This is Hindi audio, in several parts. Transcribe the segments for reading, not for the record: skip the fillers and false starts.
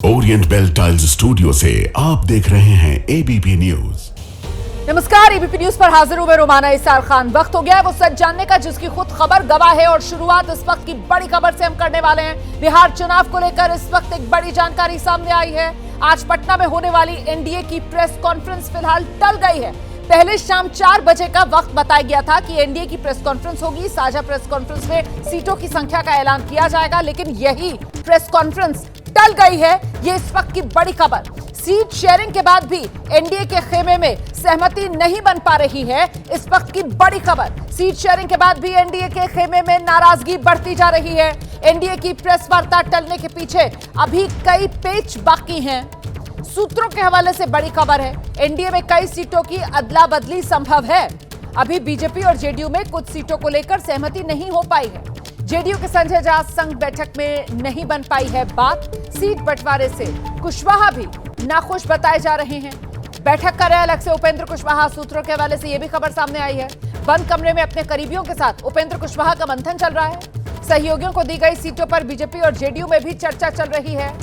ओरिएंट बेल टाइल्स स्टूडियो से आप देख रहे हैं एबीपी न्यूज। नमस्कार, एबीपी न्यूज पर हाजिर हूं मैं रोमाना इसार खान। वक्त हो गया है वो सच जानने का जिसकी खुद खबर गवाह है और शुरुआत इस वक्त की बड़ी खबर से हम करने वाले हैं। बिहार चुनाव को लेकर इस वक्त एक बड़ी जानकारी सामने आई है। आज पटना में होने वाली एनडीए की प्रेस कॉन्फ्रेंस फिलहाल टल गई है। पहले शाम 4 बजे का वक्त बताया गया था कि एनडीए की प्रेस कॉन्फ्रेंस होगी। साझा प्रेस कॉन्फ्रेंस में सीटों की संख्या का ऐलान किया जाएगा, लेकिन यही प्रेस कॉन्फ्रेंस टल गई है। ये इस वक्त की बड़ी खबर। सीट शेयरिंग के बाद भी एनडीए के खेमे में सहमति नहीं बन पा रही है। इस वक्त की बड़ी खबर। सीट शेयरिंग के बाद भी एनडीए के खेमे में नाराजगी बढ़ती जा रही है। एनडीए की प्रेस वार्ता टलने के पीछे अभी कई पेच बाकी हैं। सूत्रों के हवाले से बड़ी खबर है, एनडीए में कई सीटों की अदला बदली संभव है। अभी बीजेपी और जेडीयू में कुछ सीटों को लेकर सहमति नहीं हो पाई है। जेडीयू के संजय झा संघ बैठक में नहीं बन पाई है बात। सीट बंटवारे से कुशवाहा भी नाखुश बताए जा रहे हैं। बैठक कर रहे अलग से उपेंद्र कुशवाहा। सूत्रों के हवाले से यह भी खबर सामने आई है, बंद कमरे में अपने करीबियों के साथ उपेंद्र कुशवाहा का मंथन चल रहा है। सहयोगियों को दी गई सीटों पर बीजेपी और जेडीयू में भी चर्चा चल रही है।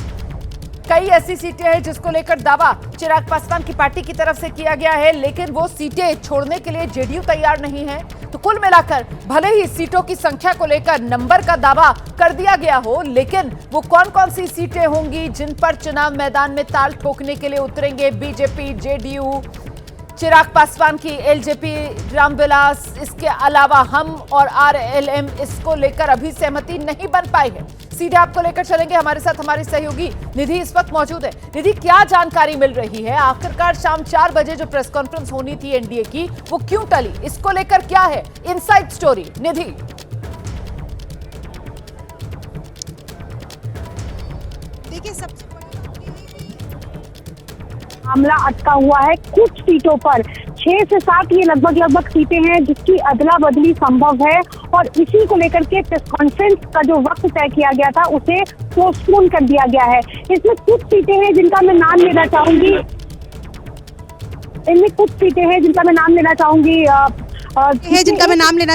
कई ऐसी सीटें हैं जिसको लेकर दावा चिराग पासवान की पार्टी की तरफ से किया गया है, लेकिन वो सीटें छोड़ने के लिए जेडीयू तैयार नहीं है। तो कुल मिलाकर भले ही सीटों की संख्या को लेकर नंबर का दावा कर दिया गया हो, लेकिन वो कौन कौन सी सीटें होंगी जिन पर चुनाव मैदान में ताल ठोकने के लिए उतरेंगे बीजेपी, जेडीयू, चिराग पासवान की एलजेपी, रामविलास, इसके अलावा हम और आरएलएम, इसको लेकर अभी सहमति नहीं बन पाई है। सीधे आपको लेकर चलेंगे, हमारे साथ हमारी सहयोगी निधि इस वक्त मौजूद है। निधि, क्या जानकारी मिल रही है? आखिरकार शाम 4 बजे जो प्रेस कॉन्फ्रेंस होनी थी एनडीए की, वो क्यों टली? इसको लेकर क्या है इनसाइड स्टोरी? निधि। देखिए, सबसे मामला अटका हुआ है कुछ सीटों पर। 6 से 7 ये लगभग सीटें हैं जिसकी अदला बदली संभव है, और इसी को लेकर के प्रेस कॉन्फ्रेंस का जो वक्त तय किया गया था उसे पोस्टपोन कर दिया गया है। इसमें कुछ सीटें हैं जिनका मैं नाम लेना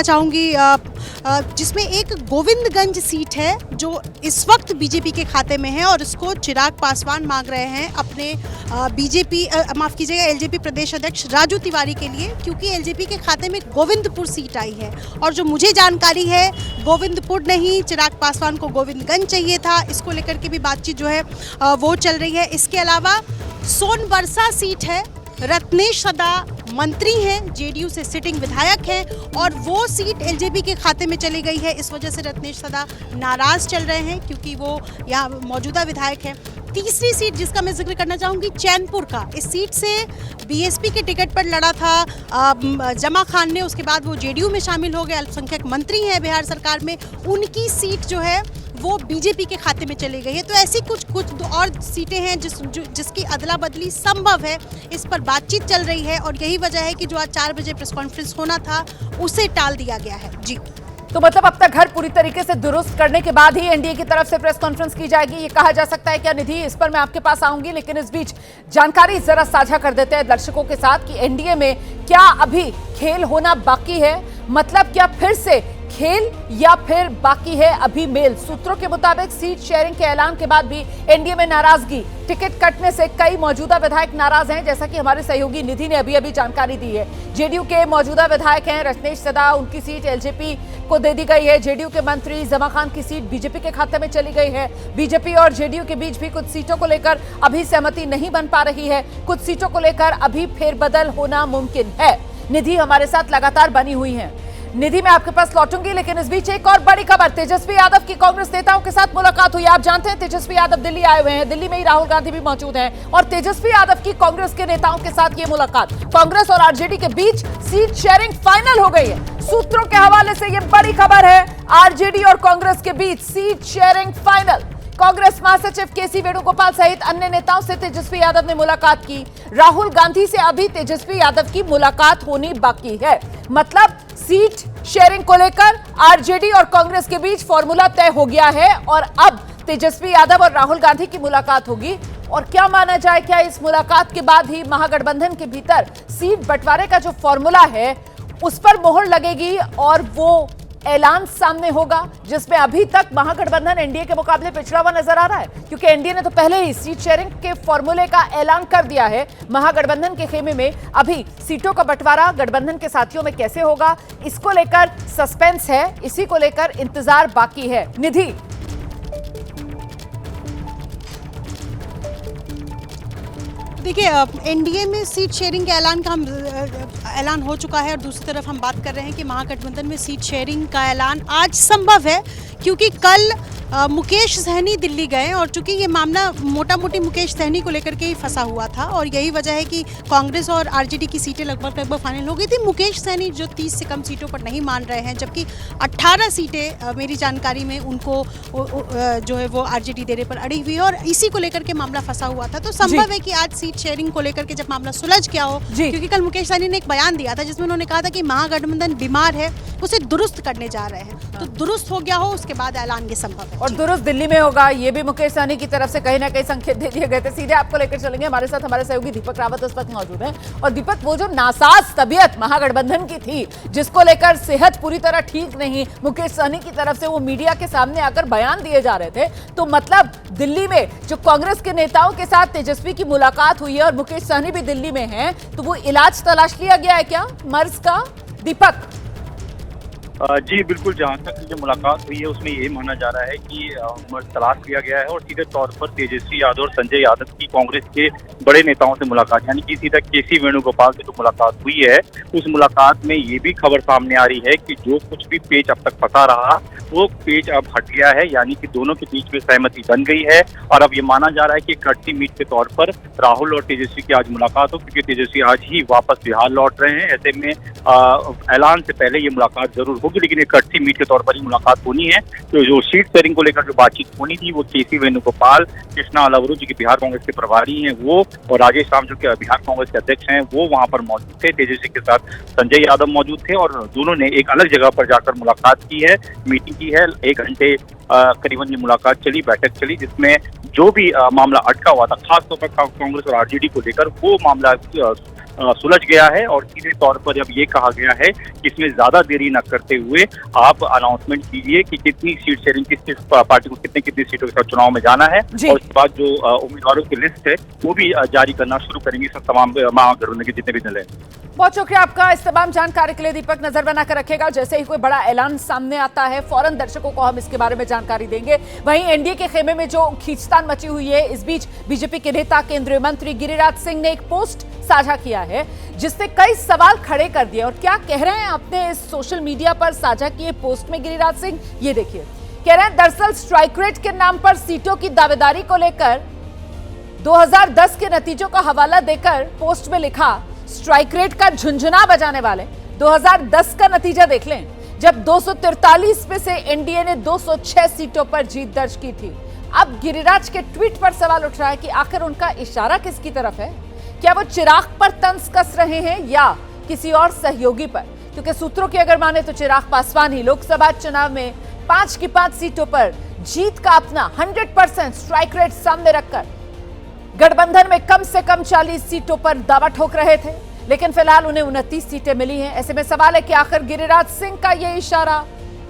चाहूंगी। जिसमें एक गोविंदगंज सीट है जो इस वक्त बीजेपी के खाते में है, और इसको चिराग पासवान मांग रहे हैं अपने एलजेपी प्रदेश अध्यक्ष राजू तिवारी के लिए, क्योंकि एलजेपी के खाते में गोविंदपुर सीट आई है। और जो मुझे जानकारी है, गोविंदपुर नहीं, चिराग पासवान को गोविंदगंज चाहिए था। इसको लेकर के भी बातचीत जो है वो चल रही है। इसके अलावा सोनबरसा सीट है, रत्नेश सदा मंत्री हैं, जेडीयू से सिटिंग विधायक हैं, और वो सीट एलजेपी के खाते में चली गई है। इस वजह से रत्नेश सदा नाराज चल रहे हैं, क्योंकि वो यहाँ मौजूदा विधायक हैं। तीसरी सीट जिसका मैं जिक्र करना चाहूँगी, चैनपुर का। इस सीट से बीएसपी के टिकट पर लड़ा था जमा खान ने, उसके बाद वो जेडीयू में शामिल हो गए। अल्पसंख्यक मंत्री हैं बिहार सरकार में, उनकी सीट जो है वो बीजेपी के खाते में चली गई है। तो ऐसी कुछ और सीटें हैं जिसकी अदला बदली संभव है। इस पर बातचीत चल रही है, और यही वजह है कि जो आज 4 बजे प्रेस कॉन्फ्रेंस होना था उसे टाल दिया गया है। जी, तो मतलब अब तक घर पूरी तरीके से दुरुस्त करने के बाद ही एनडीए की तरफ से प्रेस कॉन्फ्रेंस की जाएगी, ये कहा जा सकता है क्या निधि? इस पर मैं आपके पास आऊंगी, लेकिन इस बीच जानकारी जरा साझा कर देते हैं दर्शकों के साथ कि एनडीए में क्या अभी खेल होना बाकी है? मतलब क्या फिर से खेल, या फिर बाकी है अभी मेल? सूत्रों के मुताबिक सीट शेयरिंग के ऐलान के बाद भी एनडीए में नाराजगी। टिकट कटने से कई मौजूदा विधायक नाराज हैं, जैसा कि हमारे सहयोगी निधि ने अभी जानकारी दी है। जेडीयू के मौजूदा विधायक हैं रत्नेश सदा, उनकी सीट एलजेपी को दे दी गई है। जेडीयू के मंत्री जमा खान की सीट बीजेपी के खाते में चली गई है। बीजेपी और जेडीयू के बीच भी कुछ सीटों को लेकर अभी सहमति नहीं बन पा रही है। कुछ सीटों को लेकर अभी फेरबदल होना मुमकिन है। निधि हमारे साथ लगातार बनी हुई है। निधि, मैं आपके पास लौटूंगी, लेकिन इस बीच एक और बड़ी खबर। तेजस्वी यादव की कांग्रेस नेताओं के साथ मुलाकात हुई। आप जानते हैं तेजस्वी यादव दिल्ली आए हुए हैं, दिल्ली में ही राहुल गांधी भी मौजूद हैं, और तेजस्वी यादव की कांग्रेस के नेताओं के साथ ये मुलाकात। कांग्रेस और आरजेडी के बीच सीट शेयरिंग फाइनल हो गई है। सूत्रों के हवाले से ये बड़ी खबर है, आरजेडी और कांग्रेस के बीच सीट शेयरिंग फाइनल। कांग्रेस महासचिव केसी वेणुगोपाल सहित अन्य नेताओं से तेजस्वी यादव ने मुलाकात की। राहुल गांधी से अभी तेजस्वी यादव की मुलाकात होनी बाकी है। मतलब सीट शेयरिंग को लेकर आरजेडी और कांग्रेस के बीच फॉर्मूला तय हो गया है, और अब तेजस्वी यादव और राहुल गांधी की मुलाकात होगी। और क्या माना जाए, क्या इस मुलाकात के बाद ही महागठबंधन के भीतर सीट बंटवारे का जो फॉर्मूला है उस पर मोहर लगेगी, और वो ऐलान सामने होगा जिसमें अभी तक महागठबंधन एनडीए के मुकाबले पिछड़ा हुआ नजर आ रहा है, क्योंकि एनडीए ने तो पहले ही सीट शेयरिंग के फॉर्मूले का ऐलान कर दिया है। महागठबंधन के खेमे में अभी सीटों का बंटवारा गठबंधन के साथियों में कैसे होगा, इसको लेकर सस्पेंस है, इसी को लेकर इंतजार बाकी है। निधि, देखिए, एनडीए में सीट शेयरिंग के ऐलान हो चुका है और दूसरी तरफ हम बात कर रहे हैं कि महागठबंधन में सीट शेयरिंग का ऐलान आज संभव है, क्योंकि कल मुकेश सहनी दिल्ली गए और चूंकि ये मामला मोटा मोटी मुकेश सहनी को लेकर के ही फंसा हुआ था और यही वजह है कि कांग्रेस और आरजेडी की सीटें लगभग फाइनल हो गई थी। मुकेश सहनी जो 30 से कम सीटों पर नहीं मान रहे हैं, जबकि 18 सीटें मेरी जानकारी में उनको जो है वो आरजेडी देने पर अड़ी हुई है और इसी को लेकर के मामला फंसा हुआ था। तो संभव है कि आज सीट शेयरिंग को लेकर के जब मामला सुलझ गया हो, क्योंकि कल मुकेश सहनी ने एक बयान दिया था जिसमें उन्होंने कहा था कि महागठबंधन बीमार है, उसे दुरुस्त करने जा रहे हैं, तो दुरुस्त हो गया हो उसके बाद ऐलान ये संभव है। और दुरुस्त दिल्ली में होगा, ये भी मुकेश सहनी की तरफ से कहीं ना कहीं संकेत दे दिए गए थे। सीधे आपको लेकर चलेंगे, हमारे साथ हमारे सहयोगी दीपक रावत इस वक्त मौजूद हैं। और दीपक, वो जो नासाज तबीयत महागठबंधन की थी, जिसको लेकर सेहत पूरी तरह ठीक नहीं, मुकेश सहनी की तरफ से वो मीडिया के सामने आकर बयान दिए जा रहे थे, तो मतलब दिल्ली में जो कांग्रेस के नेताओं के साथ तेजस्वी की मुलाकात हुई है और मुकेश सहनी भी दिल्ली में है, तो वो इलाज तलाश लिया गया है क्या मर्ज का? दीपक जी बिल्कुल, जहाँ तक जो मुलाकात हुई है उसमें ये माना जा रहा है कि मर्ज तलाश किया गया है और सीधे तौर पर तेजस्वी यादव और संजय यादव की कांग्रेस के बड़े नेताओं से मुलाकात, यानी कि सीधा केसी वेणुगोपाल से जो मुलाकात हुई है, उस मुलाकात में ये भी खबर सामने आ रही है कि जो कुछ भी पेच अब तक फंसा रहा वो पेच अब हट गया है, यानी कि दोनों के बीच में सहमति बन गई है। और अब ये माना जा रहा है कि कड़ती मीट के तौर पर राहुल और तेजस्वी की आज मुलाकात हो, क्योंकि तेजस्वी आज ही वापस बिहार लौट रहे हैं। ऐसे में ऐलान से पहले ये मुलाकात जरूर होगी, लेकिन ये कड़ती मीट के तौर पर ही मुलाकात होनी है। तो जो सीट शेयरिंग को लेकर जो बातचीत होनी थी वो केसी वेणुगोपाल, कृष्णा अलवरू जो कि बिहार कांग्रेस के प्रभारी हैं वो, और राजेश राम जो कि बिहार कांग्रेस के अध्यक्ष हैं वो वहां पर मौजूद थे। तेजस्वी के साथ संजय यादव मौजूद थे और दोनों ने एक अलग जगह पर जाकर मुलाकात की है, मीटिंग की है। 1 घंटे करीबन ये मुलाकात चली, बैठक चली, जिसमें जो भी मामला अटका हुआ था खासतौर पर कांग्रेस और आरजेडी को लेकर, वो मामला सुलझ गया है। और सीधे तौर पर जब ये कहा गया है कि इसमें ज्यादा देरी न करते हुए आप अनाउंसमेंट कीजिए कि कितनी सीट शेयरिंग किस पार्टी को कितनी सीटों के साथ चुनाव में जाना है, और उसके बाद जो उम्मीदवारों की लिस्ट है वो भी जारी करना शुरू करेंगे तमाम महागठबंधन के जितने भी दल हैं। बहुत शुक्रिया आपका इस तमाम जानकारी के लिए दीपक। नजर बनाकर रखेगा, जैसे ही कोई बड़ा ऐलान सामने आता है फौरन दर्शकों को हम इसके बारे में जानकारी देंगे। वहीं एनडीए के खेमे में जो खींचतान मची हुई है, इस बीच बीजेपी के नेता केंद्रीय मंत्री गिरिराज सिंह ने एक पोस्ट साझा किया है जिससे कई सवाल खड़े कर दिए। और क्या कह रहे हैं अपने इस सोशल मीडिया पर साझा किए पोस्ट में गिरिराज सिंह, ये देखिए। कह रहे हैं दरअसल स्ट्राइक रेट के नाम पर सीटों की दावेदारी को लेकर 2010 के नतीजों का हवाला देकर पोस्ट में लिखा, स्ट्राइक रेट का झुंझुना बजाने वाले 2010 का नतीजा देख लें, जब 243 में से एनडीए ने 206 सीटों पर जीत दर्ज की थी। अब गिरिराज के ट्वीट पर सवाल उठ रहा है कि आखिर उनका इशारा किसकी तरफ है? क्या वो चिराग पर तंज कस रहे हैं या किसी और सहयोगी पर? क्योंकि सूत्रों की अगर माने तो चिराग पासवान ही लोकसभा चुनाव में 5 की 5 सीटों पर जीत का अपना 100% स्ट्राइक रेट सामने रखकर गठबंधन में कम से कम 40 सीटों पर दावा ठोक रहे थे, लेकिन फिलहाल उन्हें 29 सीटें मिली हैं। ऐसे में सवाल है कि आखिर गिरिराज सिंह का ये इशारा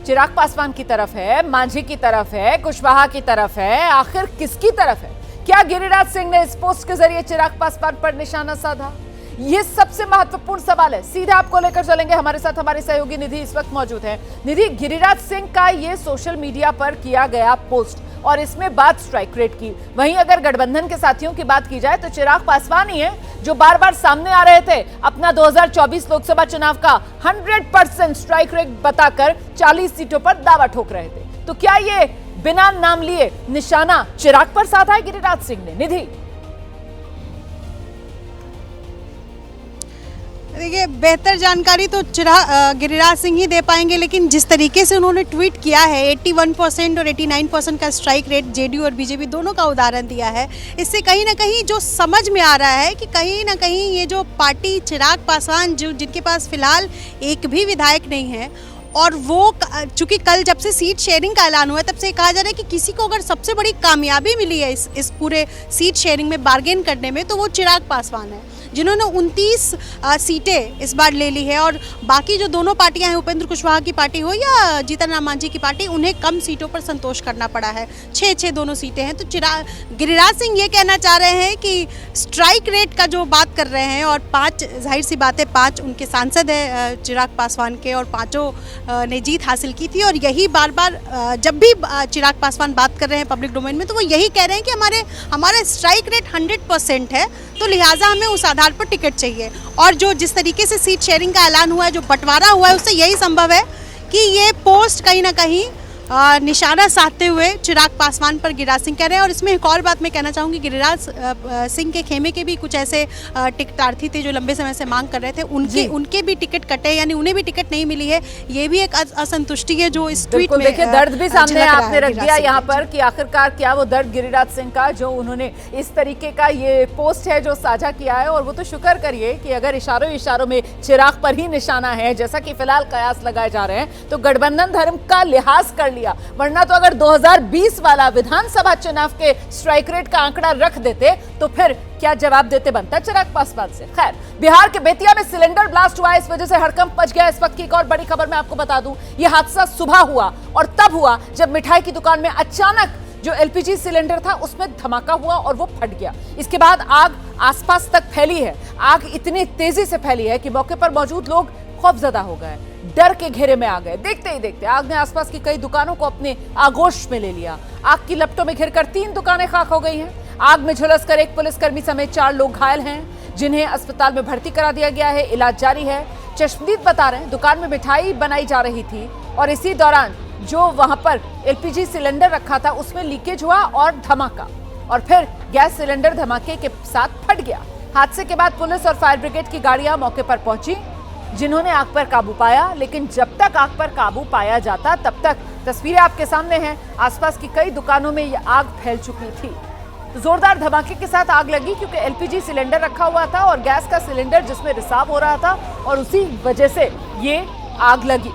चिराग पासवान की तरफ है, मांझी की तरफ है, कुशवाहा की तरफ है, आखिर किसकी तरफ है? क्या गिरिराज सिंह ने इस पोस्ट के जरिए चिराग पासवान पर निशाना साधा? ये सबसे महत्वपूर्ण सवाल है। सीधे आपको लेकर चलेंगे, हमारे साथ हमारे सहयोगी निधि इस वक्त मौजूद है। निधि, गिरिराज सिंह का ये सोशल मीडिया पर किया गया पोस्ट और इसमें बात स्ट्राइक रेट की, वहीं अगर गठबंधन के साथियों की बात की जाए तो चिराग पासवान ही है जो बार बार सामने आ रहे थे अपना 2024 लोकसभा चुनाव का 100% स्ट्राइक रेट बताकर 40 सीटों पर दावा ठोक रहे थे। तो क्या ये बिना नाम लिए निशाना चिराग पर साधा है गिरिराज सिंह ने? निधि, देखिए, बेहतर जानकारी तो गिरिराज सिंह ही दे पाएंगे, लेकिन जिस तरीके से उन्होंने ट्वीट किया है 81% और 89% का स्ट्राइक रेट जेडीयू और बीजेपी दोनों का उदाहरण दिया है, इससे कहीं ना कहीं जो समझ में आ रहा है कि कहीं ना कहीं ये जो पार्टी चिराग पासवान जो जिनके पास फिलहाल एक भी विधायक नहीं है, और वो चूंकि कल जब से सीट शेयरिंग का ऐलान हुआ है तब से कहा जा रहा है कि किसी को अगर सबसे बड़ी कामयाबी मिली है इस पूरे सीट शेयरिंग में बार्गेन करने में तो वो चिराग पासवान है। जिन्होंने 29 सीटें इस बार ले ली है, और बाकी जो दोनों पार्टियां हैं, उपेंद्र कुशवाहा की पार्टी हो या जीतन राम मांझी की पार्टी, उन्हें कम सीटों पर संतोष करना पड़ा है। 6 दोनों सीटें हैं। तो गिरिराज सिंह ये कहना चाह रहे हैं कि स्ट्राइक रेट का जो बात कर रहे हैं, और 5 जाहिर सी बात है 5 उनके सांसद है चिराग पासवान के, और 5 ने जीत हासिल की थी। और यही बार बार जब भी चिराग पासवान बात कर रहे हैं पब्लिक डोमेन में, तो वो यही कह रहे हैं कि हमारा स्ट्राइक रेट 100% है, तो लिहाजा हमें उस आधार पर टिकट चाहिए। और जो जिस तरीके से सीट शेयरिंग का ऐलान हुआ है, जो बंटवारा हुआ है, उससे यही संभव है कि ये पोस्ट कहीं ना कहीं निशाना साधते हुए चिराग पासवान पर गिरिराज सिंह कह रहे हैं। और इसमें एक और बात मैं कहना चाहूँगी, गिरिराज सिंह के खेमे के भी कुछ ऐसे टिकटार्थी थे जो लंबे समय से मांग कर रहे थे, उनके भी टिकट कटे, यानी उन्हें भी टिकट नहीं मिली है। ये भी एक असंतुष्टि है जो इस ट्वीट में देखिए, दर्द भी सामने आपने रख दिया यहाँ पर कि आखिरकार क्या वो दर्द गिरिराज सिंह का, जो उन्होंने इस तरीके का ये पोस्ट है जो साझा किया है। और वो तो शुक्र करिए कि अगर इशारों में चिराग पर ही निशाना है, जैसा कि फिलहाल कयास लगाए जा रहे हैं, तो गठबंधन धर्म का लिहाज कर, वरना तो अगर 2020 वाला विधानसभा चुनाव के स्ट्राइक रेट का आंकड़ा रख देते तो फिर क्या जवाब देते बनता चिराग पासवान से। खैर, बिहार के बेतिया में सिलेंडर ब्लास्ट हुआ, इस वजह से हड़कंप मच गया। इस वक्त की एक और बड़ी खबर मैं आपको बता दूं, यह हादसा सुबह हुआ, और तब हुआ जब मिठाई की दुकान में अचानक जो एलपीजी सिलेंडर था उसमें धमाका हुआ और वो फट गया। इसके बाद आग आसपास तक फैली है। आग इतनी तेजी से फैली है कि मौके पर मौजूद लोग खौफजदा हो गए, डर के घेरे में आ गए। देखते ही देखते आग ने आसपास की कई दुकानों को अपने आगोश में ले लिया। आग की लपटों में घिरकर 3 दुकानें खाक हो गई हैं। आग में झुलसकर एक पुलिसकर्मी समेत 4 लोग घायल हैं, जिन्हें अस्पताल में भर्ती करा दिया गया है। इलाज जारी है। चश्मदीद बता रहे हैं, दुकान में मिठाई बनाई जा रही थी और इसी दौरान जो वहां पर एलपीजी सिलेंडर रखा था उसमें लीकेज हुआ और धमाका, और फिर गैस सिलेंडर धमाके के साथ फट गया। हादसे के बाद पुलिस और फायर ब्रिगेड की गाड़ियां मौके पर पहुंची, जिन्होंने आग पर काबू पाया। लेकिन जब तक आग पर काबू पाया जाता, तब तक तस्वीरें आपके सामने हैं, आसपास की कई दुकानों में यह आग फैल चुकी थी। तो जोरदार धमाके के साथ आग लगी क्योंकि एलपीजी सिलेंडर रखा हुआ था और गैस का सिलेंडर जिसमें रिसाव हो रहा था, और उसी वजह से ये आग लगी।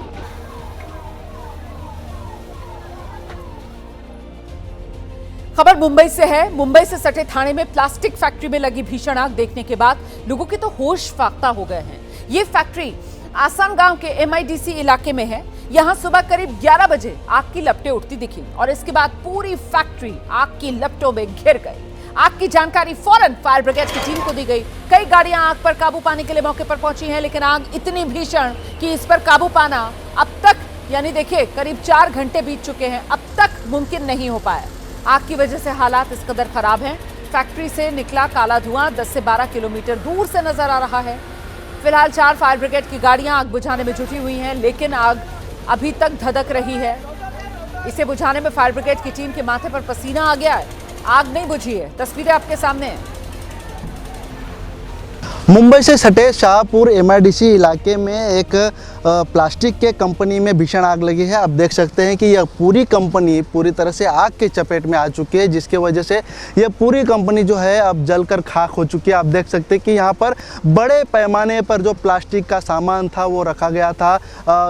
खबर मुंबई से है। मुंबई से सटे थाने में प्लास्टिक फैक्ट्री में लगी भीषण आग देखने के बाद लोगों के तो होश फाख्ता हो गए हैं। ये फैक्ट्री आसान गांव के MIDC इलाके में है। यहां सुबह करीब 11 बजे आग की लपटें उठती दिखी और इसके बाद पूरी फैक्ट्री आग की लपटों में घिर गई। आग की जानकारी फौरन फायर ब्रिगेड की टीम को दी गई। कई गाड़ियां आग पर काबू पाने के लिए मौके पर पहुंची हैं, लेकिन आग इतनी भीषण कि इस पर काबू पाना अब तक, यानी देखिए करीब 4 घंटे बीत चुके हैं, अब तक मुमकिन नहीं हो पाया। आग की वजह से हालात इस कदर खराब हैं। फैक्ट्री से निकला काला धुआं 10 से 12 किलोमीटर दूर से नजर आ रहा है। फिलहाल 4 फायर ब्रिगेड की गाड़ियां आग बुझाने में जुटी हुई हैं, लेकिन आग अभी तक धधक रही है। इसे बुझाने में फायर ब्रिगेड की टीम के माथे पर पसीना आ गया है। आग नहीं बुझी है। तस्वीरें आपके सामने हैं। मुंबई से सटे शाहपुर MIDC इलाके में एक प्लास्टिक के कंपनी में भीषण आग लगी है। आप देख सकते हैं कि यह पूरी कंपनी पूरी तरह से आग के चपेट में आ चुकी है, जिसके वजह से यह पूरी कंपनी जो है अब जलकर खाक हो चुकी है। आप देख सकते हैं कि यहाँ पर बड़े पैमाने पर जो प्लास्टिक का सामान था वो रखा गया था।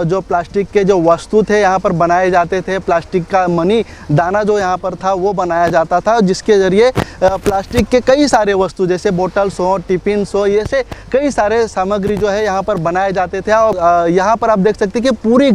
जो प्लास्टिक के जो वस्तु थे यहाँ पर बनाए जाते थे, प्लास्टिक का मनी दाना जो यहाँ पर था वो बनाया जाता था, जिसके ज़रिए प्लास्टिक के कई सारे वस्तु जैसे बोटल्स हो, टिफिन्स हो, ये से कई सारे सामग्री जो है यहाँ पर बनाए जाते थे। और यहाँ पर आप देख सकते हैं कि पूरी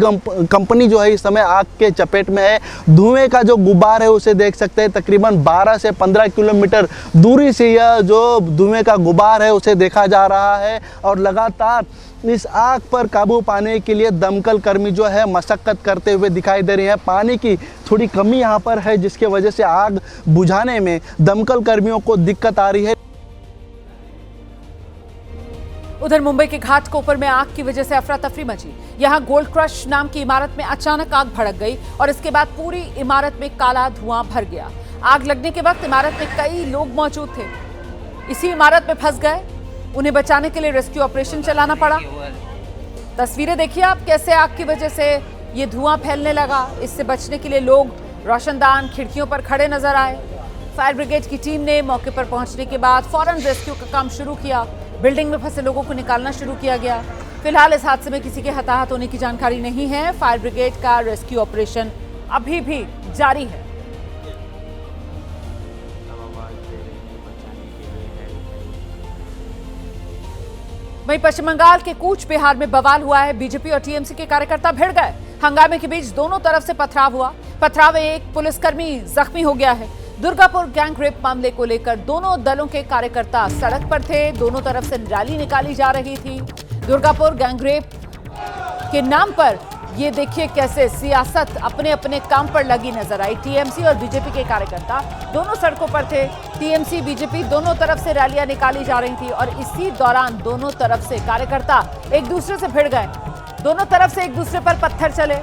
कंपनी जो है इस समय आग के चपेट में है। धुएं का जो गुबार है उसे देख सकते हैं, तकरीबन 12 से 15 किलोमीटर दूरी से यह जो धुएं का गुबार है उसे देखा जा रहा है। और लगातार इस आग पर काबू पाने के लिए दमकल कर्मी जो है मशक्कत करते हुए दिखाई दे रहे हैं। पानी की थोड़ी कमी यहाँ पर है, जिसके वजह से आग बुझाने में दमकल कर्मियों को दिक्कत आ रही है। उधर मुंबई के घाटकोपर में आग की वजह से अफरा तफरी मची। यहां गोल्ड क्रश नाम की इमारत में अचानक आग भड़क गई और इसके बाद पूरी इमारत में काला धुआं भर गया। आग लगने के वक्त इमारत में कई लोग मौजूद थे, इसी इमारत में फंस गए। उन्हें बचाने के लिए रेस्क्यू ऑपरेशन चलाना पड़ा। तस्वीरें देखिए आप, कैसे आग की वजह से ये धुआं फैलने लगा। इससे बचने के लिए लोग रोशनदान खिड़कियों पर खड़े नजर आए। फायर ब्रिगेड की टीम ने मौके पर पहुंचने के बाद फौरन रेस्क्यू का काम शुरू किया। बिल्डिंग में फंसे लोगों को निकालना शुरू किया गया। फिलहाल इस हादसे में किसी के हताहत होने की जानकारी नहीं है। फायर ब्रिगेड का रेस्क्यू ऑपरेशन अभी भी जारी है। वहीं पश्चिम बंगाल के कूच बिहार में बवाल हुआ है। बीजेपी और टीएमसी के कार्यकर्ता भिड़ गए। हंगामे के बीच दोनों तरफ से पथराव हुआ। पथराव में एक पुलिसकर्मी जख्मी हो गया है। दुर्गापुर गैंग रेप मामले को लेकर दोनों दलों के कार्यकर्ता सड़क पर थे। दोनों तरफ से रैली निकाली जा रही थी। दुर्गापुर गैंग रेप के नाम पर ये देखिए कैसे सियासत अपने अपने काम पर लगी नजर आई। टीएमसी और बीजेपी के कार्यकर्ता दोनों सड़कों पर थे। टीएमसी बीजेपी दोनों तरफ से रैलियां निकाली जा रही थी और इसी दौरान दोनों तरफ से कार्यकर्ता एक दूसरे से भिड़ गए। दोनों तरफ से एक दूसरे पर पत्थर चले।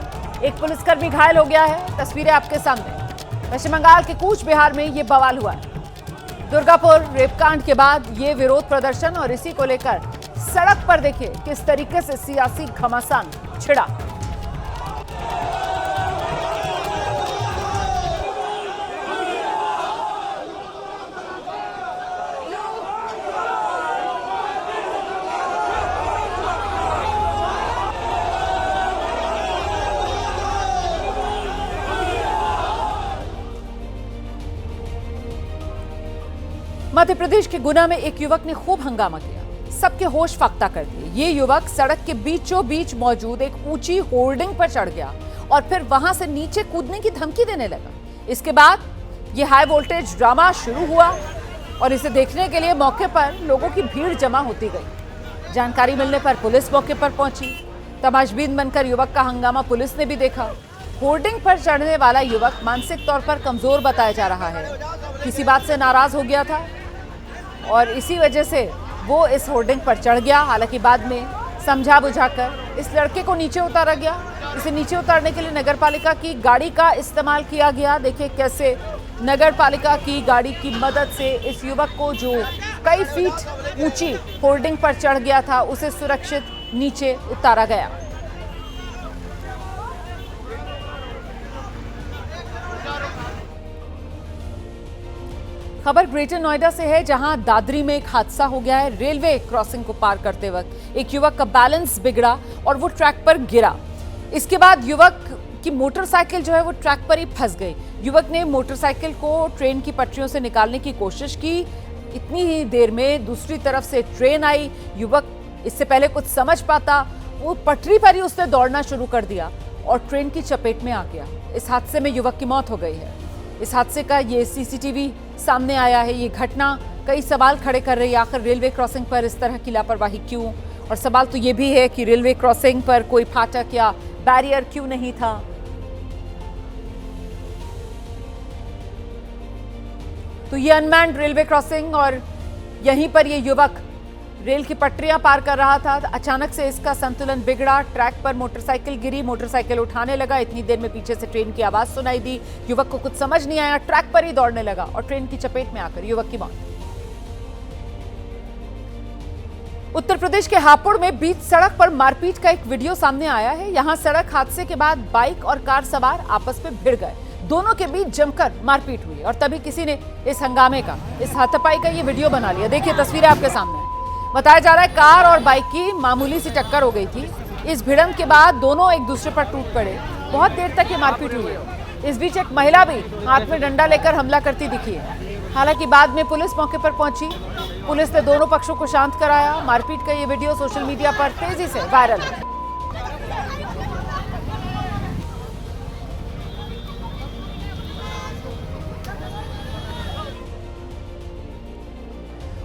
एक पुलिसकर्मी घायल हो गया है। तस्वीरें आपके सामने। पश्चिम बंगाल के कूच बिहार में ये बवाल हुआ है। दुर्गापुर रेपकांड के बाद ये विरोध प्रदर्शन और इसी को लेकर सड़क पर देखिए किस तरीके से सियासी घमासान छिड़ा। मध्य प्रदेश के गुना में एक युवक ने खूब हंगामा किया। सबके होश फाख्ता कर दिए। ये युवक सड़क के बीचों बीच मौजूद एक ऊंची होर्डिंग पर चढ़ गया और फिर वहां से नीचे कूदने की धमकी देने लगा। इसके बाद ये हाई वोल्टेज ड्रामा शुरू हुआ और इसे देखने के लिए मौके पर लोगों की भीड़ जमा होती गई। जानकारी मिलने पर पुलिस मौके पर पहुंची। तमाशबीन बनकर युवक का हंगामा पुलिस ने भी देखा। होर्डिंग पर चढ़ने वाला युवक मानसिक तौर पर कमजोर बताया जा रहा है। किसी बात से नाराज हो गया था और इसी वजह से वो इस होर्डिंग पर चढ़ गया। हालांकि बाद में समझा बुझाकर इस लड़के को नीचे उतारा गया। इसे नीचे उतारने के लिए नगरपालिका की गाड़ी का इस्तेमाल किया गया। देखिए कैसे नगरपालिका की गाड़ी की मदद से इस युवक को, जो कई फीट ऊंची होर्डिंग पर चढ़ गया था, उसे सुरक्षित नीचे उतारा गया। खबर ग्रेटर नोएडा से है, जहां दादरी में एक हादसा हो गया है। रेलवे क्रॉसिंग को पार करते वक्त एक युवक का बैलेंस बिगड़ा और वो ट्रैक पर गिरा। इसके बाद युवक की मोटरसाइकिल जो है वो ट्रैक पर ही फंस गई। युवक ने मोटरसाइकिल को ट्रेन की पटरियों से निकालने की कोशिश की। इतनी ही देर में दूसरी तरफ से ट्रेन आई। युवक इससे पहले कुछ समझ पाता, वो पटरी पर ही उसने दौड़ना शुरू कर दिया और ट्रेन की चपेट में आ गया। इस हादसे में युवक की मौत हो गई है। इस हादसे का ये सीसीटीवी सामने आया है। ये घटना कई सवाल खड़े कर रही है। आखिर रेलवे क्रॉसिंग पर इस तरह की लापरवाही क्यों? और सवाल तो ये भी है कि रेलवे क्रॉसिंग पर कोई फाटक या बैरियर क्यों नहीं था? तो ये अनमैन्ड रेलवे क्रॉसिंग और यहीं पर ये युवक रेल की पटरियां पार कर रहा था। अचानक से इसका संतुलन बिगड़ा। ट्रैक पर मोटरसाइकिल गिरी। मोटरसाइकिल उठाने लगा। इतनी देर में पीछे से ट्रेन की आवाज सुनाई दी। युवक को कुछ समझ नहीं आया, ट्रैक पर ही दौड़ने लगा और ट्रेन की चपेट में आकर युवक की मौत। उत्तर प्रदेश के हापुड़ में बीच सड़क पर मारपीट का एक वीडियो सामने आया है। यहां सड़क हादसे के बाद बाइक और कार सवार आपस में भिड़ गए। दोनों के बीच जमकर मारपीट हुई और तभी किसी ने इस हंगामे का, इस हाथापाई का ये वीडियो बना लिया। देखिए तस्वीरें आपके सामने। बताया जा रहा है कार और बाइक की मामूली सी टक्कर हो गई थी। इस भिड़ंत के बाद दोनों एक दूसरे पर टूट पड़े। बहुत देर तक ये मारपीट हुई। इस बीच एक महिला भी हाथ में डंडा लेकर हमला करती दिखी है। हालांकि बाद में पुलिस मौके पर पहुंची। पुलिस ने दोनों पक्षों को शांत कराया। मारपीट का ये वीडियो सोशल मीडिया पर तेजी से वायरल है।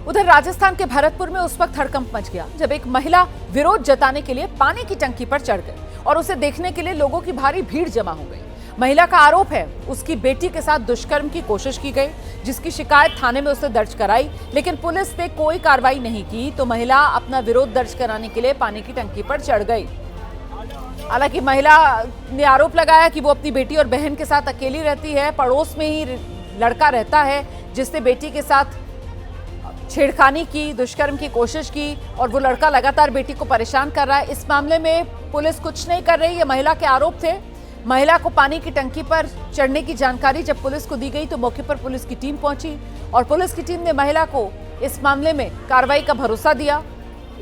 उधर राजस्थान के भरतपुर में उस वक्त हड़कंप मच गया जब एक महिला विरोध जताने के लिए पानी की टंकी पर चढ़ गई और उसे देखने के लिए लोगों की भारी भीड़ जमा हो गई। महिला का आरोप है उसकी बेटी के साथ दुष्कर्म की कोशिश की गई, जिसकी शिकायत थाने में उसने दर्ज कराई, लेकिन पुलिस ने कोई कार्रवाई नहीं की तो महिला अपना विरोध दर्ज कराने के लिए पानी की टंकी पर चढ़ गई। हालांकि महिला ने आरोप लगाया कि वो अपनी बेटी और बहन के साथ अकेली रहती है। पड़ोस में ही लड़का रहता है जिसने बेटी के साथ छेड़खानी की, दुष्कर्म की कोशिश की और वो लड़का लगातार बेटी को परेशान कर रहा है। इस मामले में पुलिस कुछ नहीं कर रही, ये महिला के आरोप थे। महिला को पानी की टंकी पर चढ़ने की जानकारी जब पुलिस को दी गई तो मौके पर पुलिस की टीम पहुंची और पुलिस की टीम ने महिला को इस मामले में कार्रवाई का भरोसा दिया।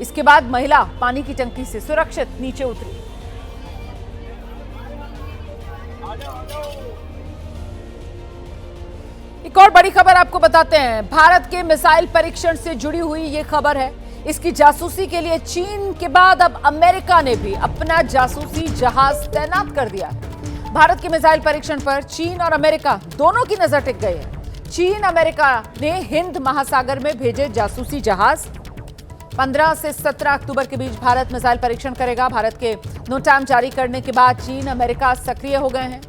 इसके बाद महिला पानी की टंकी से सुरक्षित नीचे उतरी। एक और बड़ी खबर आपको बताते हैं। भारत के मिसाइल परीक्षण से जुड़ी हुई ये खबर है। इसकी जासूसी के लिए चीन के बाद अब अमेरिका ने भी अपना जासूसी जहाज तैनात कर दिया है। भारत के मिसाइल परीक्षण पर चीन और अमेरिका दोनों की नजर टिक गई है। चीन अमेरिका ने हिंद महासागर में भेजे जासूसी जहाज। 15 से 17 अक्टूबर के बीच भारत मिसाइल परीक्षण करेगा। भारत के नोटाम जारी करने के बाद चीन अमेरिका सक्रिय हो गए हैं।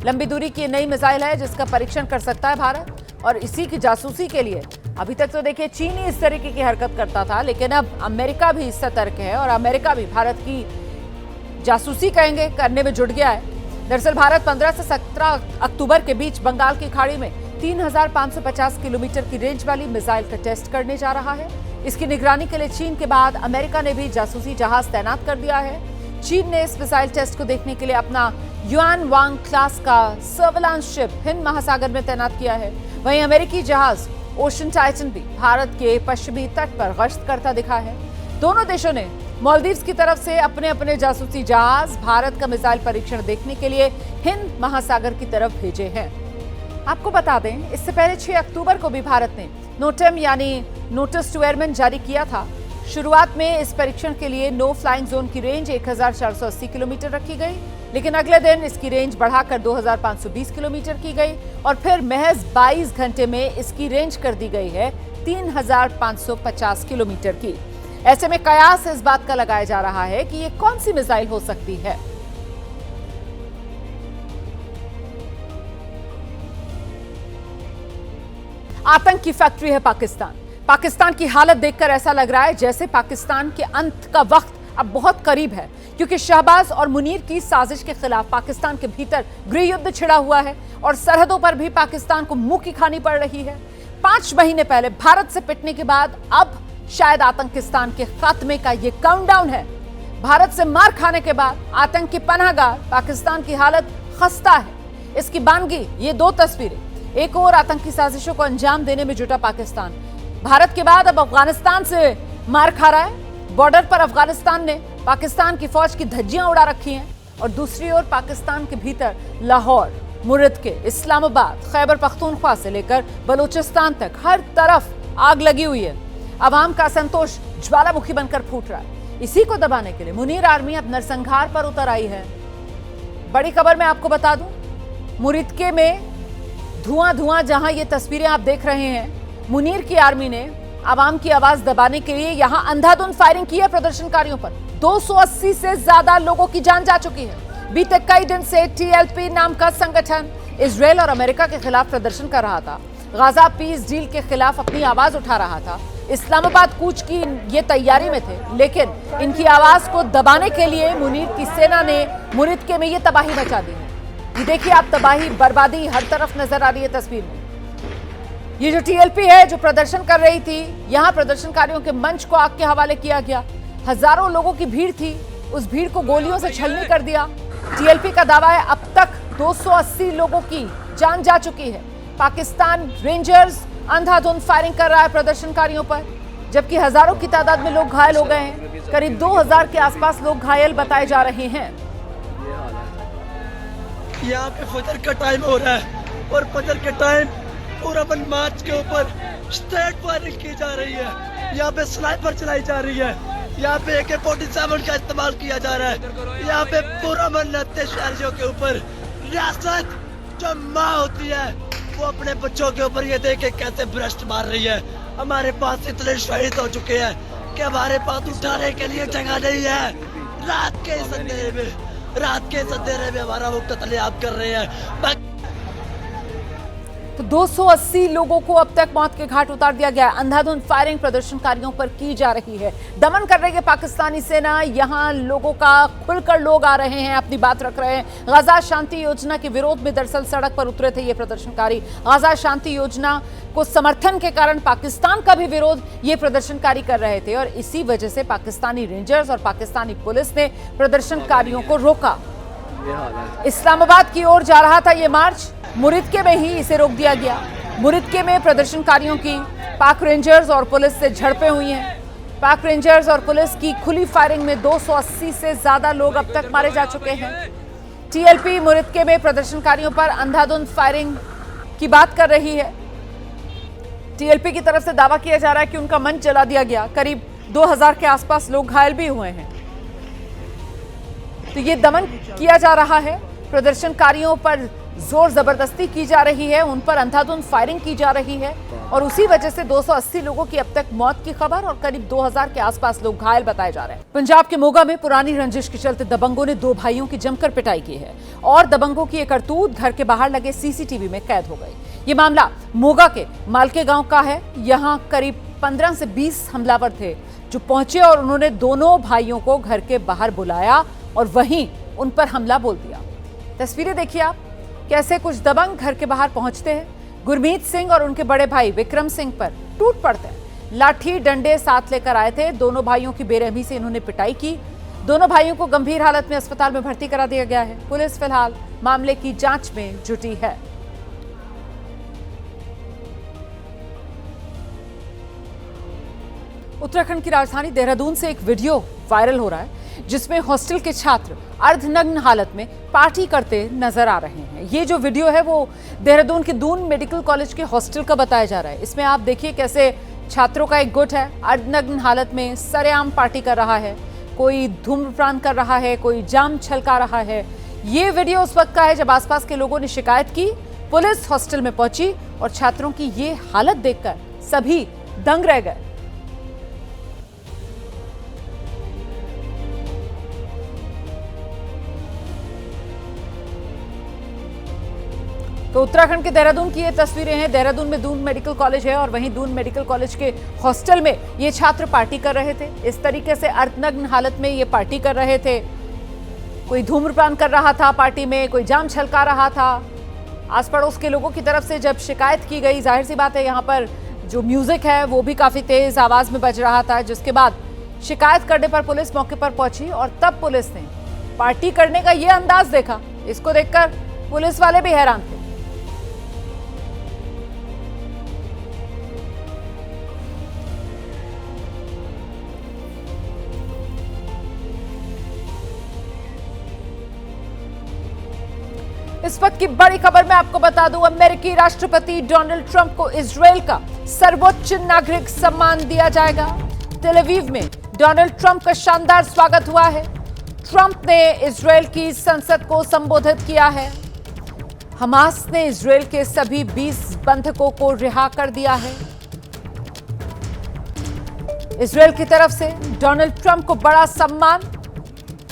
लंबी दूरी की नई मिसाइल है जिसका परीक्षण कर सकता है भारत, और इसी की जासूसी के लिए अभी तक तो देखिए चीन ही इस तरीके की हरकत करता था, लेकिन अब अमेरिका भी सतर्क है और अमेरिका भी भारत की जासूसी कहेंगे करने में जुट गया है। दरअसल भारत 15 से 17 अक्टूबर के बीच बंगाल की खाड़ी में 3550 किलोमीटर की रेंज वाली मिसाइल का टेस्ट करने जा रहा है। इसकी निगरानी के लिए चीन के बाद अमेरिका ने भी जासूसी जहाज तैनात कर दिया है। चीन ने इस मिसाइल टेस्ट को देखने के लिए अपना युआन वांग क्लास का सर्विलांस शिप हिंद महासागर में तैनात किया है। वहीं अमेरिकी जहाज ओशन टाइटन भी भारत के पश्चिमी तट पर गश्त करता दिखा है। दोनों देशों ने मालदीव्स की तरफ से अपने अपने जासूसी जहाज भारत का मिसाइल परीक्षण देखने के लिए हिंद महासागर की तरफ भेजे हैं। आपको बता दें, इससे पहले 6 अक्टूबर को भी भारत ने नोटम यानी नोटिस टू एयरमैन जारी किया था। शुरुआत में इस परीक्षण के लिए नो फ्लाइंग जोन की रेंज 1480 किलोमीटर रखी गई, लेकिन अगले दिन इसकी रेंज बढ़ाकर 2520 किलोमीटर की गई और फिर महज 22 घंटे में इसकी रेंज कर दी गई है 3550 किलोमीटर की। ऐसे में कयास इस बात का लगाया जा रहा है कि ये कौन सी मिसाइल हो सकती है। आतंक की फैक्ट्री है पाकिस्तान। पाकिस्तान की हालत देखकर ऐसा लग रहा है जैसे पाकिस्तान के अंत का वक्त अब बहुत करीब है, क्योंकि शहबाज और मुनीर की साजिश के खिलाफ पाकिस्तान के भीतर गृह युद्ध छिड़ा हुआ है और सरहदों पर भी पाकिस्तान को मुंह की खानी पड़ रही है। 5 महीने पहले भारत से पिटने के बाद अब शायद आतंकिस्तान के खात्मे का ये काउंटडाउन है। भारत से मार खाने के बाद आतंक की पनाहगाह पाकिस्तान की हालत खस्ता है। इसकी बानगी ये 2 तस्वीरें। एक और आतंकी साजिशों को अंजाम देने में जुटा पाकिस्तान, भारत के बाद अब अफगानिस्तान से मार खा रहा है। बॉर्डर पर अफगानिस्तान ने पाकिस्तान की फौज की धज्जियां उड़ा रखी हैं और दूसरी ओर पाकिस्तान के भीतर लाहौर, मुरिदके, इस्लामाबाद, खैबर पख्तूनख्वा से लेकर बलूचिस्तान तक हर तरफ आग लगी हुई है। अवाम का असंतोष ज्वालामुखी बनकर फूट रहा है। इसी को दबाने के लिए मुनीर आर्मी अब नरसंहार पर उतर आई है। बड़ी खबर मैं आपको बता दूं, मुरिदके में धुआं जहां ये तस्वीरें आप देख रहे हैं, मुनीर की आर्मी ने आवाम की आवाज दबाने के लिए यहां अंधाधुंध फायरिंग की है प्रदर्शनकारियों पर। 280 से ज्यादा लोगों की जान जा चुकी है। बीते कई दिन से टीएलपी नाम का संगठन इजरायल और अमेरिका के खिलाफ प्रदर्शन कर रहा था। गाजा पीस डील के खिलाफ अपनी आवाज उठा रहा था। इस्लामाबाद कूच की ये तैयारी में थे, लेकिन इनकी आवाज को दबाने के लिए मुनीर की सेना ने मुरिदके में ये तबाही मचा दी है। ये देखिए आप, तबाही बर्बादी हर तरफ नजर आ रही है तस्वीर में। ये जो टीएलपी है जो प्रदर्शन कर रही थी, यहां प्रदर्शनकारियों के मंच को आग के हवाले किया गया। हजारों लोगों की भीड़ थी, उस भीड़ को गोलियों से छलनी कर दिया। टीएलपी का दावा है अब तक 280 लोगों की जान जा चुकी है। पाकिस्तान रेंजर्स अंधाधुंध फायरिंग कर रहा है प्रदर्शनकारियों पर, जबकि हजारों की तादाद में लोग घायल हो गए हैं। करीब 2000 के आसपास लोग घायल बताए जा रहे हैं। यहाँ पे फजर का टाइम हो रहा है और फजर के टाइम पूरा बन मार्च के ऊपर स्ट्रेट फायरिंग की जा रही है। यहाँ पे स्नाइपर चलाई जा रही है। यहाँ पे AK-47 का इस्तेमाल किया जा रहा है। यहाँ पे पूरा मन शहरियों के ऊपर रियासत जो माँ होती है वो अपने बच्चों के ऊपर ये देख के कैसे भ्रष्ट मार रही है। हमारे पास इतने शहीद हो चुके हैं कि हमारे पास उठाने के लिए जगह नहीं है। रात के इस अंधेरे में हमारा वो कत्लेआम कर रहे हैं। तो 280 लोगों को अब तक मौत के घाट उतार दिया गया। अंधाधुंध फायरिंग प्रदर्शनकारियों पर की जा रही है। दमन कर रही है पाकिस्तानी सेना। यहां लोगों का खुलकर लोग आ रहे हैं, अपनी बात रख रहे हैं। गाजा शांति योजना के विरोध में दरअसल सड़क पर उतरे थे ये प्रदर्शनकारी। गाजा शांति योजना को समर्थन के कारण पाकिस्तान का भी विरोध ये प्रदर्शनकारी कर रहे थे और इसी वजह से पाकिस्तानी रेंजर्स और पाकिस्तानी पुलिस ने प्रदर्शनकारियों को रोका। इस्लामाबाद की ओर जा रहा था ये मार्च, मुरिदके में ही इसे रोक दिया गया। मुरिदके में प्रदर्शनकारियों की पाक रेंजर्स और पुलिस से झड़पें हुई हैं। पाक रेंजर्स और पुलिस की खुली फायरिंग में 280 से ज्यादा लोग अब तक मारे जा चुके हैं। टीएलपी मुरिदके में प्रदर्शनकारियों पर अंधाधुंध फायरिंग की बात कर रही है। टीएलपी की तरफ से दावा किया जा रहा है कि उनका मंच जला दिया गया। करीब 2000 के आसपास लोग घायल भी हुए हैं। तो ये दमन किया जा रहा है, प्रदर्शनकारियों पर जोर जबरदस्ती की जा रही है, उन पर अंधाधुंध फायरिंग की जा रही है और उसी वजह से 280 लोगों की अब तक मौत की खबर और करीब 2000 के आसपास लोग घायल बताए जा रहे हैं। पंजाब के मोगा में पुरानी रंजिश के चलते दबंगों ने 2 भाइयों की जमकर पिटाई की है और दबंगों की एक करतूत घर के बाहर लगे सीसीटीवी में कैद हो गई। ये मामला मोगा के मालके गांव का है। यहां करीब 15 से 20 हमलावर थे जो पहुंचे और उन्होंने दोनों भाइयों को घर के बाहर बुलाया और वहीं उन पर हमला बोल दिया। तस्वीरें देखिए आप, कैसे कुछ दबंग घर के बाहर पहुंचते हैं, गुरमीत सिंह और उनके बड़े भाई विक्रम सिंह पर टूट पड़ते हैं। लाठी डंडे साथ लेकर आए थे। दोनों भाइयों की बेरहमी से इन्होंने पिटाई की। दोनों भाइयों को गंभीर हालत में अस्पताल में भर्ती करा दिया गया है। पुलिस फिलहाल मामले की जांच में जुटी है। उत्तराखंड की राजधानी देहरादून से एक वीडियो वायरल हो रहा है जिसमें हॉस्टल के छात्र अर्धनग्न हालत में पार्टी करते नजर आ रहे हैं। ये जो वीडियो है वो देहरादून के दून मेडिकल कॉलेज के हॉस्टल का बताया जा रहा है। इसमें आप देखिए कैसे छात्रों का एक गुट है अर्धनग्न हालत में सरेआम पार्टी कर रहा है, कोई धूम्रपान कर रहा है, कोई जाम छलका रहा है। ये वीडियो उस वक्त का है जब आसपास के लोगों ने शिकायत की। पुलिस हॉस्टल में पहुंची और छात्रों की ये हालत देखकर सभी दंग रह गए। तो उत्तराखंड के देहरादून की ये तस्वीरें हैं। देहरादून में दून मेडिकल कॉलेज है और वहीं दून मेडिकल कॉलेज के हॉस्टल में ये छात्र पार्टी कर रहे थे। इस तरीके से अर्धनग्न हालत में ये पार्टी कर रहे थे। कोई धूम्रपान कर रहा था पार्टी में, कोई जाम छलका रहा था। आस पड़ोस के लोगों की तरफ से जब शिकायत की गई, जाहिर सी बात है यहाँ पर जो म्यूजिक है वो भी काफी तेज आवाज में बज रहा था, जिसके बाद शिकायत करने पर पुलिस मौके पर पहुंची और तब पुलिस ने पार्टी करने का ये अंदाज देखा। इसको देखकर पुलिस वाले भी हैरान थे। इस वक्त की बड़ी खबर मैं आपको बता दूं, अमेरिकी राष्ट्रपति डोनाल्ड ट्रंप को इजरायल का सर्वोच्च नागरिक सम्मान दिया जाएगा। तेल अवीव में डोनाल्ड ट्रंप का शानदार स्वागत हुआ है। ट्रंप ने इजरायल की संसद को संबोधित किया है। हमास ने इजरायल के सभी 20 बंधकों को रिहा कर दिया है। इजरायल की तरफ से डोनाल्ड ट्रंप को बड़ा सम्मान।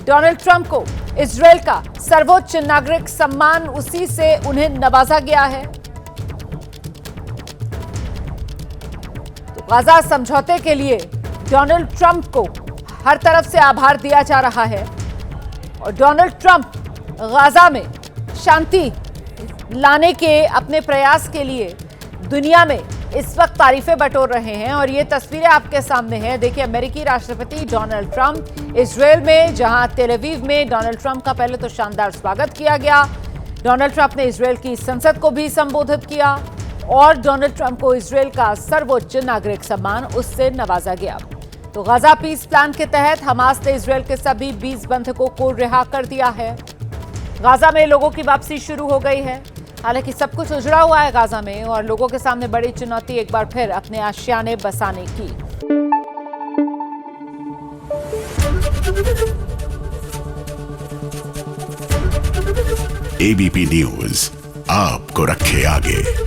डोनाल्ड ट्रंप को इजरायल का सर्वोच्च नागरिक सम्मान, उसी से उन्हें नवाजा गया है। तो गाजा समझौते के लिए डोनाल्ड ट्रंप को हर तरफ से आभार दिया जा रहा है और डोनाल्ड ट्रंप गाजा में शांति लाने के अपने प्रयास के लिए दुनिया में इस वक्त तारीफें बटोर रहे हैं। और ये तस्वीरें आपके सामने हैं। देखिए, अमेरिकी राष्ट्रपति डोनाल्ड ट्रंप इजरायल में, जहां तेल अवीव में डोनाल्ड ट्रंप का पहले तो शानदार स्वागत किया गया। डोनाल्ड ट्रंप ने इजरायल की संसद को भी संबोधित किया और डोनाल्ड ट्रंप को इजरायल का सर्वोच्च नागरिक सम्मान उससे नवाजा गया। तो गाजा पीस प्लान के तहत हमास ने इजरायल के सभी 20 बंधकों को रिहा कर दिया है। गाजा में लोगों की वापसी शुरू हो गई है। हालांकि सब कुछ उजड़ा हुआ है गाजा में और लोगों के सामने बड़ी चुनौती एक बार फिर अपने आशियाने बसाने की। एबीपी न्यूज आपको रखे आगे।